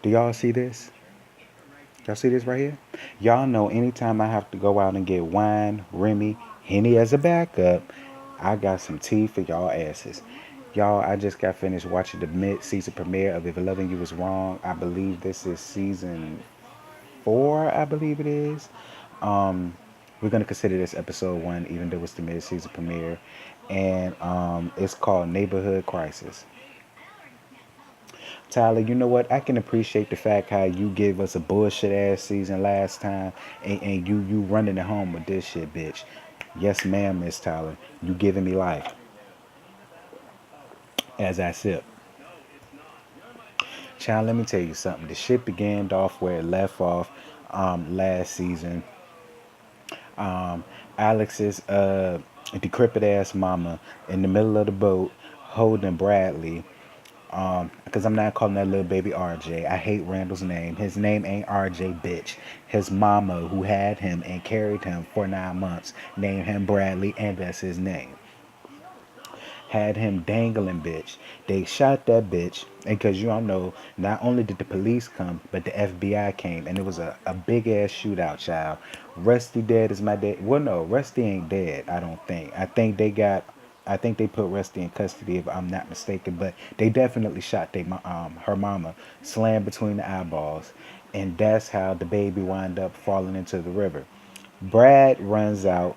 Do y'all see this? Y'all see this right here? Y'all know anytime I have to go out and get wine, Remy, Henny as a backup, I got some tea for y'all asses. Y'all, I just got finished watching the mid-season premiere of If Loving You Is Wrong. I believe this is season 4, I believe it is. Um, we're gonna consider this episode 1, even though it's the mid-season premiere, and it's called Neighborhood Crisis. Tyler, you know what? I can appreciate the fact how you gave us a bullshit ass season last time, and you running it home with this shit, bitch. Yes, ma'am, Miss Tyler. You giving me life as I sip. Child, let me tell you something. The shit began off where it left off last season. Um, Alex's decrepit ass mama in the middle of the boat holding Bradley. Because I'm not calling that little baby RJ. I hate Randall's name. His name ain't RJ, bitch. His mama, who had him and carried him for 9 months, named him Bradley, and that's his name. Had him dangling, bitch. They shot that bitch. And because you all know, not only did the police come, but the FBI came. And it was a big ass shootout, child. Rusty dead is my dad. Well, no, Rusty ain't dead, I don't think. I think they put Rusty in custody if I'm not mistaken. But they definitely shot her mama, slammed between the eyeballs. And that's how the baby wound up falling into the river. Brad runs out,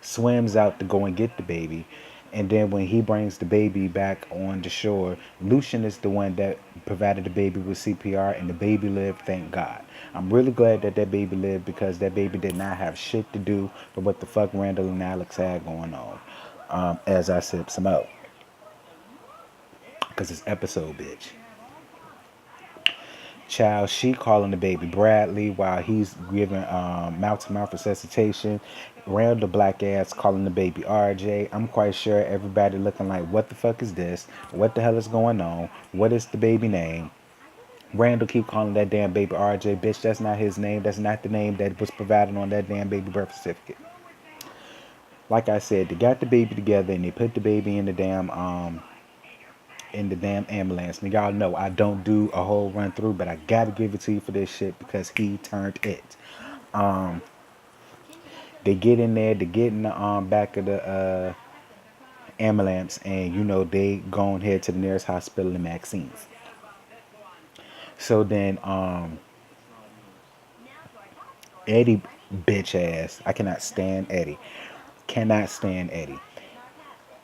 swims out to go and get the baby. And then when he brings the baby back on the shore, Lucian is the one that provided the baby with CPR, and the baby lived, thank God. I'm really glad that that baby lived because that baby did not have shit to do with what the fuck Randall and Alex had going on. As I sip some out. Because it's episode, bitch. Child, she calling the baby Bradley while he's giving mouth-to-mouth resuscitation. Randall black ass calling the baby RJ. I'm quite sure everybody looking like, what the fuck is this? What the hell is going on? What is the baby name? Randall keep calling that damn baby RJ. Bitch, that's not his name. That's not the name that was provided on that damn baby birth certificate. Like I said, they got the baby together and they put the baby in the damn ambulance. And y'all know I don't do a whole run through, but I gotta give it to you for this shit because he turned it. Um, they get in there, they get in the back of the ambulance, and you know they go and head to the nearest hospital in Maxine's. So then Eddie bitch ass, I cannot stand Eddie. Cannot stand Eddie.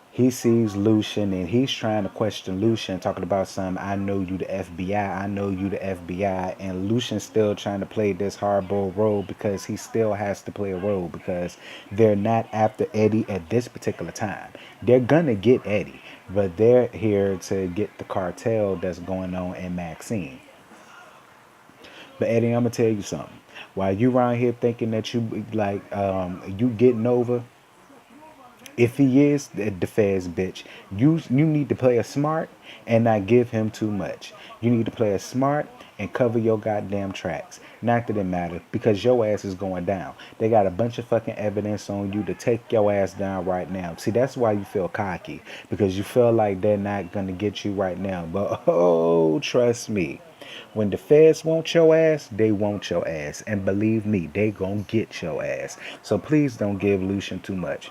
He sees Lucian and he's trying to question Lucian, talking about some, I know you the FBI, I know you the FBI. And Lucian's still trying to play this hardball role because he still has to play a role because they're not after Eddie at this particular time. They're gonna get Eddie, but they're here to get the cartel that's going on in Maxine. But Eddie, I'm gonna tell you something. While you around here thinking that you like you getting over, if he is the Fez bitch, you need to play a smart and not give him too much. You need to play a smart and cover your goddamn tracks. Not that it matter because your ass is going down. They got a bunch of fucking evidence on you to take your ass down right now. See, that's why you feel cocky because you feel like they're not gonna get you right now. But oh, trust me. When the feds want your ass, they want your ass. And believe me, they gonna get your ass. So please don't give Lucian too much.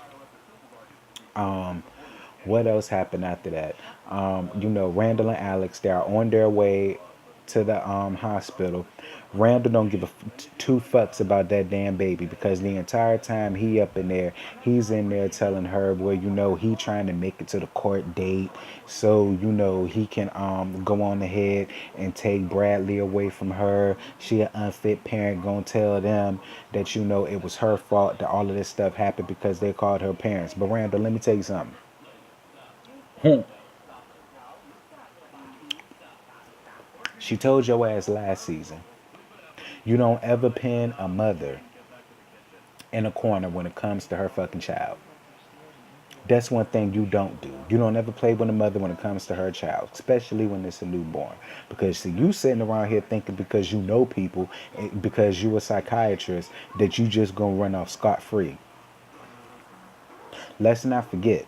What else happened after that? You know, Randall and Alex, they are on their way to the hospital. Randall don't give two fucks about that damn baby because the entire time he up in there, he's in there telling her, well, you know, he trying to make it to the court date so, you know, he can go on ahead and take Bradley away from her. She an unfit parent gonna tell them that, you know, it was her fault that all of this stuff happened because they called her parents. But Randall, let me tell you something. She told your ass last season, you don't ever pin a mother in a corner when it comes to her fucking child. That's one thing you don't do. You don't ever play with a mother when it comes to her child, especially when it's a newborn. Because see, you sitting around here thinking because you know people, because you a psychiatrist, that you just gonna run off scot free. Let's not forget,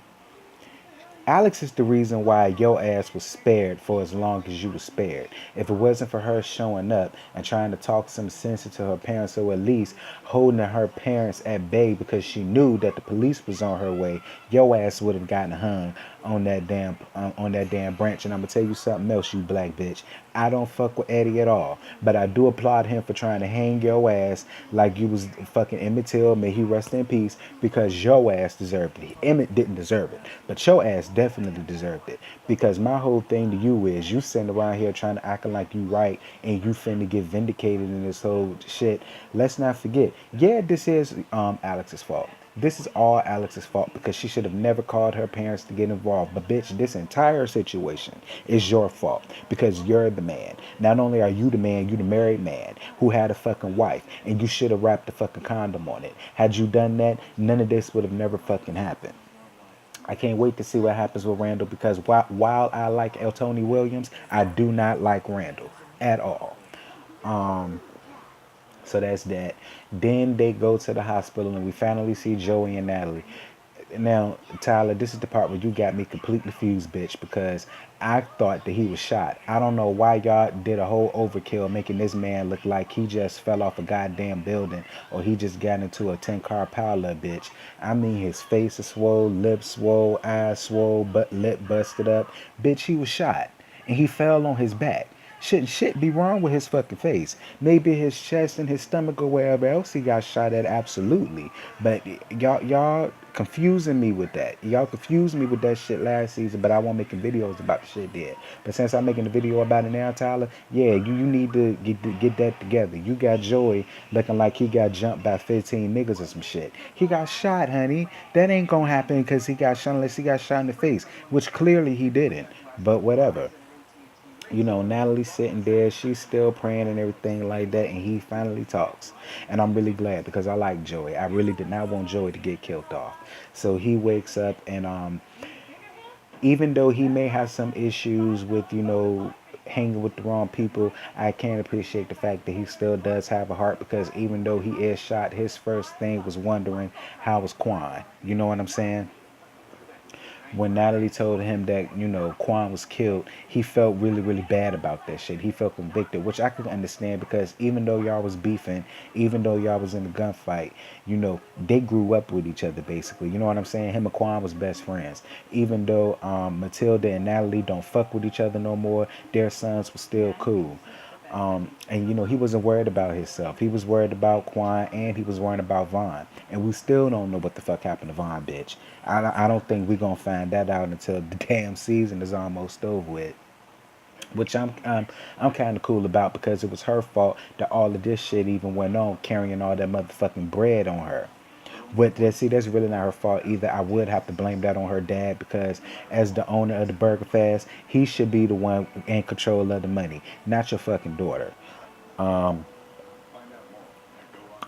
Alex is the reason why your ass was spared for as long as you was spared. If it wasn't for her showing up and trying to talk some sense into her parents, or at least holding her parents at bay because she knew that the police was on her way, your ass would have gotten hung on that damn branch. And I'm gonna tell you something else, you black bitch. I don't fuck with Eddie at all, but I do applaud him for trying to hang your ass like you was fucking Emmett Till, may he rest in peace, because your ass deserved it. Emmett didn't deserve it, but your ass definitely deserved it. Because my whole thing to you is, you sitting around here trying to act like you right and you finna get vindicated in this whole shit. Let's not forget, yeah, this is Alex's fault. This is all Alex's fault because she should have never called her parents to get involved. But bitch, this entire situation is your fault because you're the man. Not only are you the man, you the married man who had a fucking wife, and you should have wrapped a fucking condom on it. Had you done that, none of this would have never fucking happened. I can't wait to see what happens with Randall, because while I like El Tony Williams, I do not like Randall at all. So that's that. Then they go to the hospital and we finally see Joey and Natalie. Now, Tyler, this is the part where you got me completely fused, bitch, because I thought that he was shot. I don't know why y'all did a whole overkill making this man look like he just fell off a goddamn building or he just got into a 10-car pileup, bitch. I mean, his face is swole, lips swole, eyes swole, but lip busted up. Bitch, he was shot and he fell on his back. Shouldn't shit be wrong with his fucking face? Maybe his chest and his stomach or wherever else he got shot at, absolutely. But y'all confusing me with that. Y'all confused me with that shit last season, but I wasn't making videos about the shit then. But since I'm making a video about it now, Tyler, yeah, you need to get that together. You got Joey looking like he got jumped by 15 niggas or some shit. He got shot, honey. That ain't gonna happen because he got shot unless he got shot in the face, which clearly he didn't. But whatever. Natalie's sitting there, she's still praying and everything like that, and he finally talks. And I'm really glad because I like Joey. I really did not want Joey to get killed off. So he wakes up, and even though he may have some issues with, hanging with the wrong people, I can appreciate the fact that he still does have a heart, because even though he is shot, his first thing was wondering how was Quan. You know what I'm saying? When Natalie told him that, Quan was killed, he felt really, really bad about that shit. He felt convicted, which I could understand, because even though y'all was beefing, even though y'all was in a gunfight, they grew up with each other, basically. You know what I'm saying? Him and Quan was best friends. Even though Matilda and Natalie don't fuck with each other no more, their sons were still cool. And he wasn't worried about himself. He was worried about Quan, and he was worried about Vaughn. And we still don't know what the fuck happened to Vaughn, bitch. I don't think we're gonna find that out until the damn season is almost over with. Which I'm kind of cool about, because it was her fault that all of this shit even went on, carrying all that motherfucking bread on her. But that's really not her fault either. I would have to blame that on her dad, because as the owner of the Burger Fast, he should be the one in control of the money, not your fucking daughter.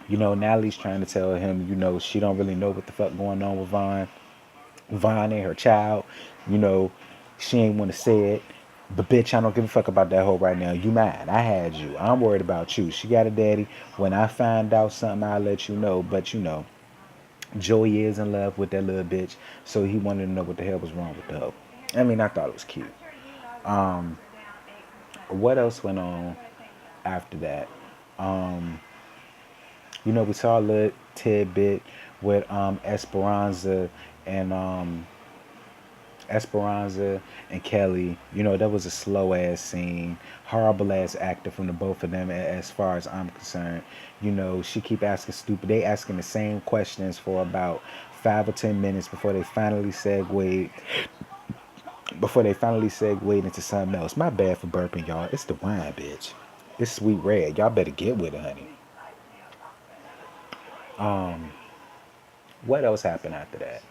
Natalie's trying to tell him, she don't really know what the fuck going on with Vaughn. Vaughn and her child, you know, she ain't want to say it. But bitch, I don't give a fuck about that hoe right now. You mine. I had you. I'm worried about you. She got a daddy. When I find out something, I'll let you know. But Joey is in love with that little bitch, so he wanted to know what the hell was wrong with the hoe. I mean, I thought it was cute. What else went on after that? We saw a little tidbit with and Esperanza and Kelly. That was a slow ass scene, horrible ass acting from the both of them. As far as I'm concerned, she keep asking stupid. They asking the same questions for about 5 or 10 minutes before they finally segued into something else. My bad for burping, y'all. It's the wine, bitch. It's sweet red. Y'all better get with it, honey. What else happened after that?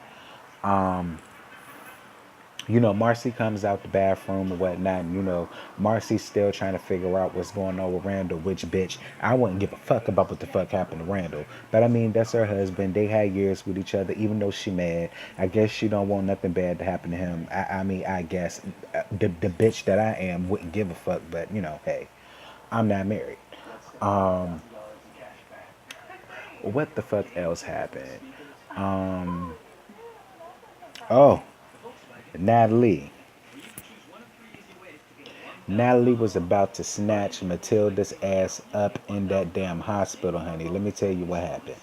Marcy comes out the bathroom and whatnot, and Marcy's still trying to figure out what's going on with Randall, which, bitch, I wouldn't give a fuck about what the fuck happened to Randall. But I mean, that's her husband. They had years with each other, even though she mad. I guess she don't want nothing bad to happen to him. I mean, I guess the bitch that I am wouldn't give a fuck, but hey, I'm not married. What the fuck else happened? Oh, Natalie. Natalie was about to snatch Matilda's ass up in that damn hospital, honey. Let me tell you what happened.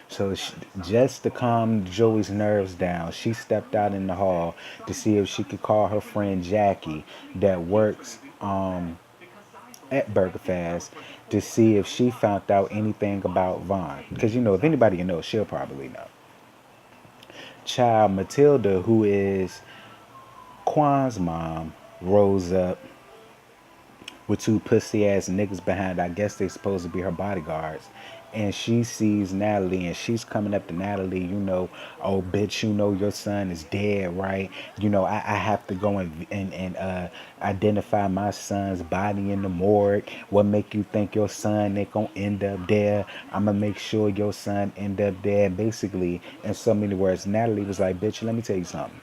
So just to calm Joey's nerves down, she stepped out in the hall to see if she could call her friend Jackie that works at Burger Fast to see if she found out anything about Vaughn. Because you know, if anybody knows, she'll probably know. Child Matilda, who is Quan's mom, rose up with two pussy ass niggas behind. I guess they supposed to be her bodyguards. And she sees Natalie and she's coming up to Natalie, you know, oh bitch, you know your son is dead, right? You know, I have to go and identify my son's body in the morgue. What make you think your son ain't gonna end up there? I'ma make sure your son end up there. Basically, in so many words, Natalie was like, bitch, let me tell you something.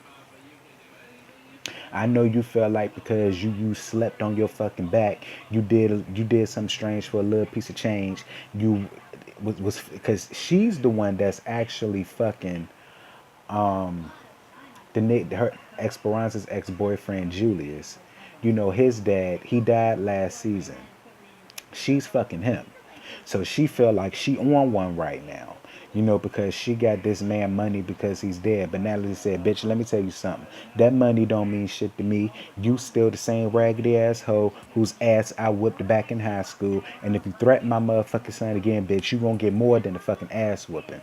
I know you felt like because you slept on your fucking back, you did something strange for a little piece of change. You was because she's the one that's actually fucking her Esperanza's ex-boyfriend Julius. You know his dad. He died last season. She's fucking him. So she feel like she on one right now. You know, because she got this man money because he's dead. But Natalie said, bitch, let me tell you something. That money don't mean shit to me. You still the same raggedy asshole whose ass I whipped back in high school. And if you threaten my motherfucking son again, bitch, you gonna get more than a fucking ass whooping.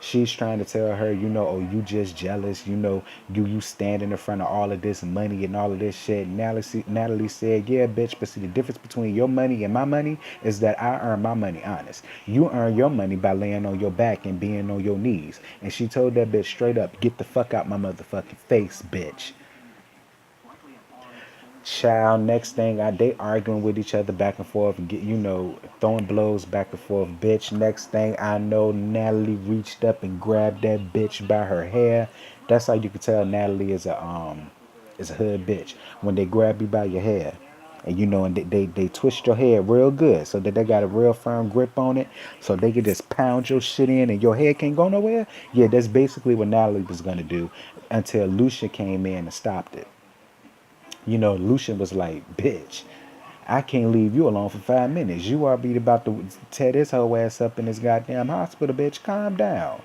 She's trying to tell her, you know, oh, you just jealous, you know, you standing in front of all of this money and all of this shit. Natalie said, yeah, bitch, but see, the difference between your money and my money is that I earn my money honest. You earn your money by laying on your back and being on your knees. And she told that bitch straight up, get the fuck out my motherfucking face, bitch. Child, next thing they arguing with each other back and forth and get, you know, throwing blows back and forth. Bitch, next thing I know, Natalie reached up and grabbed that bitch by her hair. That's how you can tell Natalie is a hood bitch. When they grab you by your hair. And you know, and they twist your hair real good so that they got a real firm grip on it. So they can just pound your shit in and your hair can't go nowhere. Yeah, that's basically what Natalie was gonna do until Lucian came in and stopped it. You know, Lucian was like, bitch, I can't leave you alone for 5 minutes. You are about to tear this whole ass up in this goddamn hospital, bitch. Calm down.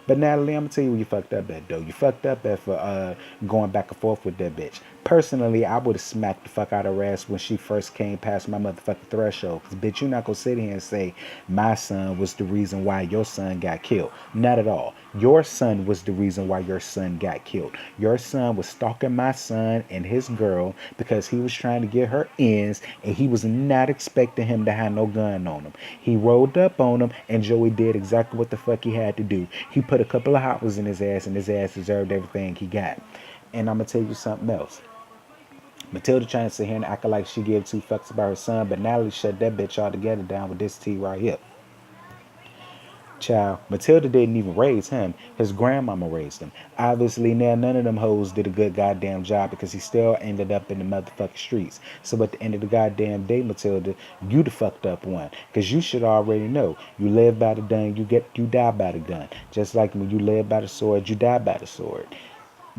But Natalie, I'm gonna tell you where you fucked up at though. You fucked up at for going back and forth with that bitch. Personally, I would have smacked the fuck out of her ass when she first came past my motherfucking threshold. Cause bitch, you're not gonna sit here and say my son was the reason why your son got killed. Not at all. Your son was the reason why your son got killed. Your son was stalking my son and his girl because he was trying to get her ends and he was not expecting him to have no gun on him. He rolled up on him and Joey did exactly what the fuck he had to do. He put a couple of hot ones in his ass and his ass deserved everything he got. And I'm gonna tell you something else. Matilda trying to sit here and act like she gave two fucks about her son, but Natalie shut that bitch altogether down with this tea right here. Child, Matilda didn't even raise him. His grandmama raised him. Obviously, now none of them hoes did a good goddamn job because he still ended up in the motherfucking streets. So at the end of the goddamn day, Matilda, you the fucked up one. Because you should already know. You live by the gun, you die by the gun. Just like when you live by the sword, you die by the sword.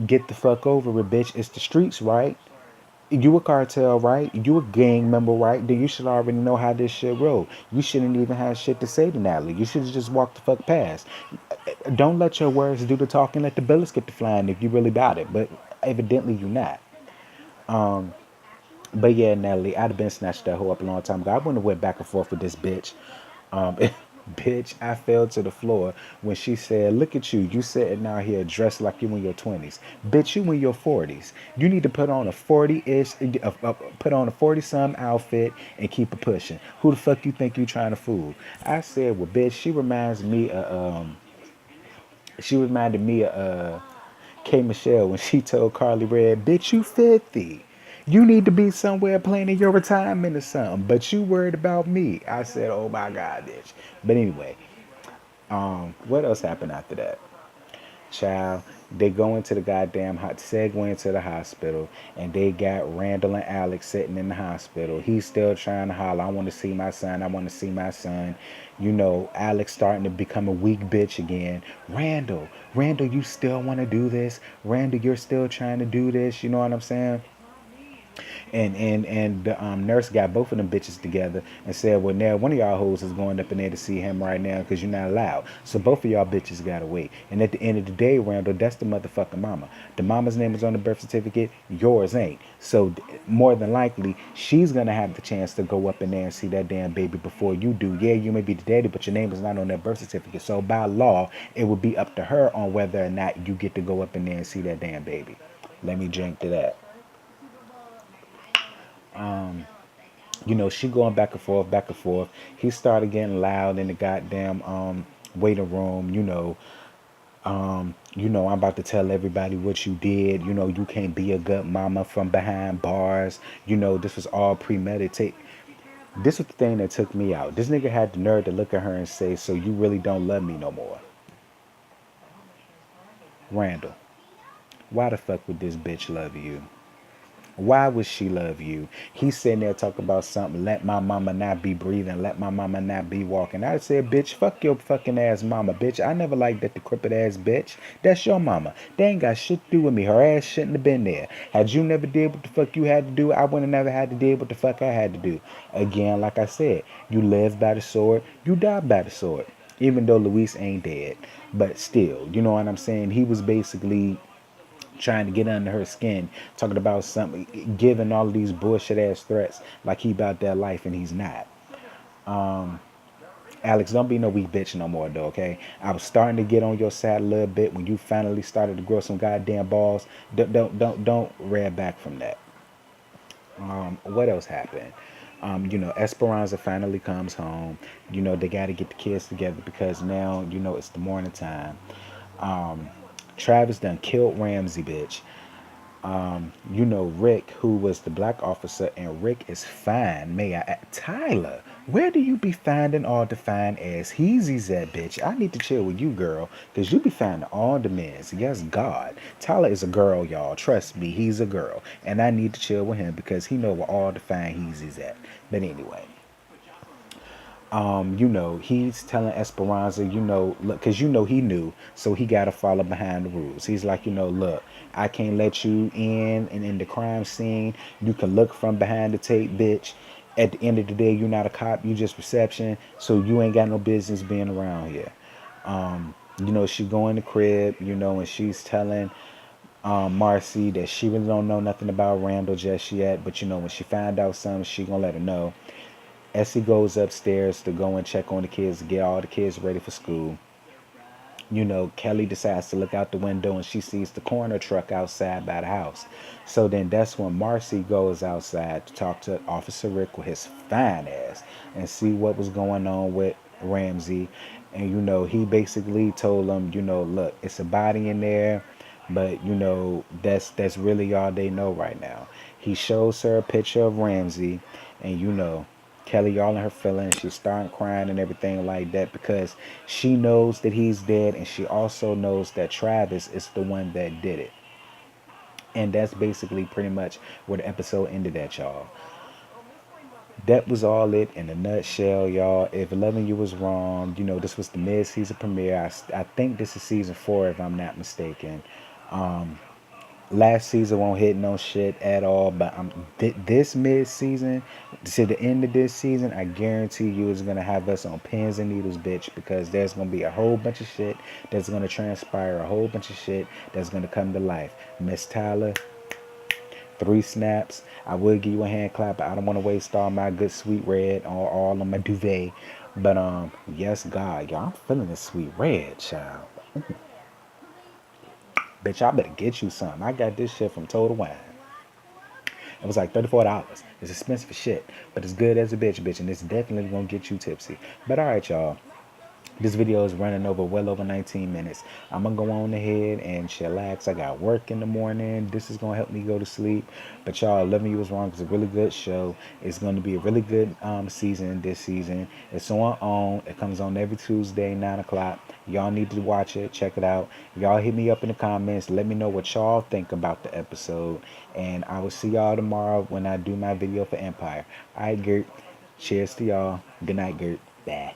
Get the fuck over it, bitch. It's the streets, right? You a cartel, right? You a gang member, right? Then you should already know how this shit roll. You shouldn't even have shit to say to Natalie. You should have just walked the fuck past. Don't let your words do the talking. Let the bullets get to flying if you really about it. But evidently you not. But yeah, Natalie, I'd have been snatched that hoe up a long time ago. I wouldn't have went back and forth with this bitch. Um, bitch, I fell to the floor when she said, look at you. You sitting out here dressed like you in your 20s. Bitch, you in your 40s. You need to put on a 40-ish, put on a 40-some outfit and keep it pushing. Who the fuck you think you trying to fool? I said, well, bitch, she reminded me of K. Michelle when she told Carly Red, bitch, you 50. You need to be somewhere planning your retirement or something, but you worried about me. I said, oh my God, bitch. But anyway, what else happened after that? Child. They go into the goddamn hot segue into the hospital, and they got Randall and Alex sitting in the hospital. He's still trying to holler, I want to see my son, I want to see my son. Alex starting to become a weak bitch again. Randall, you still want to do this? Randall, you're still trying to do this? You know what I'm saying? And the nurse got both of them bitches together and said, well, now one of y'all hoes is going up in there to see him right now because you're not allowed. So both of y'all bitches gotta wait. And at the end of the day, Randall, that's the motherfucking mama. The mama's name is on the birth certificate. Yours ain't. So more than likely, she's gonna have the chance to go up in there and see that damn baby before you do. Yeah, you may be the daddy, but your name is not on that birth certificate. So by law, it would be up to her on whether or not you get to go up in there and see that damn baby. Let me drink to that. She going back and forth, back and forth. He started getting loud in the goddamn waiting room. I'm about to tell everybody what you did. You can't be a good mama from behind bars. This was all premeditated. This was the thing that took me out. This nigga had the nerve to look at her and say, so you really don't love me no more. Randall, why the fuck would this bitch love you? Why would she love you? He's sitting there talking about something. Let my mama not be breathing. Let my mama not be walking. I said, bitch, fuck your fucking ass mama, bitch. I never liked that decrepit ass bitch. That's your mama. They ain't got shit to do with me. Her ass shouldn't have been there. Had you never did what the fuck you had to do, I would have never had to do what the fuck I had to do. Again, like I said, you live by the sword, you die by the sword. Even though Luis ain't dead. But still, you know what I'm saying? He was basically trying to get under her skin, talking about something, giving all of these bullshit ass threats like he about that life and he's not. Alex, don't be no weak bitch no more though, okay? I was starting to get on your side a little bit when you finally started to grow some goddamn balls. Don't rear back from that. What else happened? Esperanza finally comes home. They got to get the kids together because now, it's the morning time. Travis done killed Ramsey, bitch. Rick, who was the black officer, and Rick is fine. May I Tyler, where do you be finding all the fine ass heezies at, bitch? I need to chill with you, girl, because you be finding all the men's. Yes, God. Tyler is a girl, y'all. Trust me, he's a girl. And I need to chill with him because he know where all the fine heezies at. But anyway. He's telling Esperanza, look, because he knew, so he got to follow behind the rules. He's like, look, I can't let you in the crime scene. You can look from behind the tape, bitch. At the end of the day, you're not a cop, you just reception, so you ain't got no business being around here. She go in the crib, and she's telling Marcy that she really don't know nothing about Randall just yet, but when she find out something, she gonna let her know. Essie goes upstairs to go and check on the kids, to get all the kids ready for school. Kelly decides to look out the window and she sees the coroner truck outside by the house. So then that's when Marcy goes outside to talk to Officer Rick with his fine ass and see what was going on with Ramsey. And, he basically told him, look, it's a body in there, but, that's really all they know right now. He shows her a picture of Ramsey and, Kelly all in her feelings. She's starting crying and everything like that because she knows that he's dead and she also knows that Travis is the one that did it. And that's basically pretty much where the episode ended at, y'all. That was all it in a nutshell, y'all. If Loving You was wrong, this was the mid-season premiere. I think this is season 4 if I'm not mistaken. Last season won't hit no shit at all, but this mid-season to the end of this season, I guarantee you it's gonna have us on pins and needles, bitch, because there's gonna be a whole bunch of shit that's gonna transpire, a whole bunch of shit that's gonna come to life. Miss Tyler, 3 snaps. I will give you a hand clap, but I don't want to waste all my good sweet red or all on my duvet. But yes, God, y'all, I'm feeling this sweet red, child. Bitch, I better get you some. I got this shit from Total Wine. It was like $34. It's expensive as shit, but it's good as a bitch, and it's definitely gonna get you tipsy. But all right, y'all. This video is running over well over 19 minutes. I'm gonna go on ahead and chillax. I got work in the morning. This is gonna help me go to sleep. But y'all, 11 You Was Wrong is a really good show. It's gonna be a really good season this season. It's on. It comes on every Tuesday, 9 o'clock. Y'all need to watch it. Check it out. Y'all hit me up in the comments. Let me know what y'all think about the episode. And I will see y'all tomorrow when I do my video for Empire. All right, Gert. Cheers to y'all. Good night, Gert. Bye.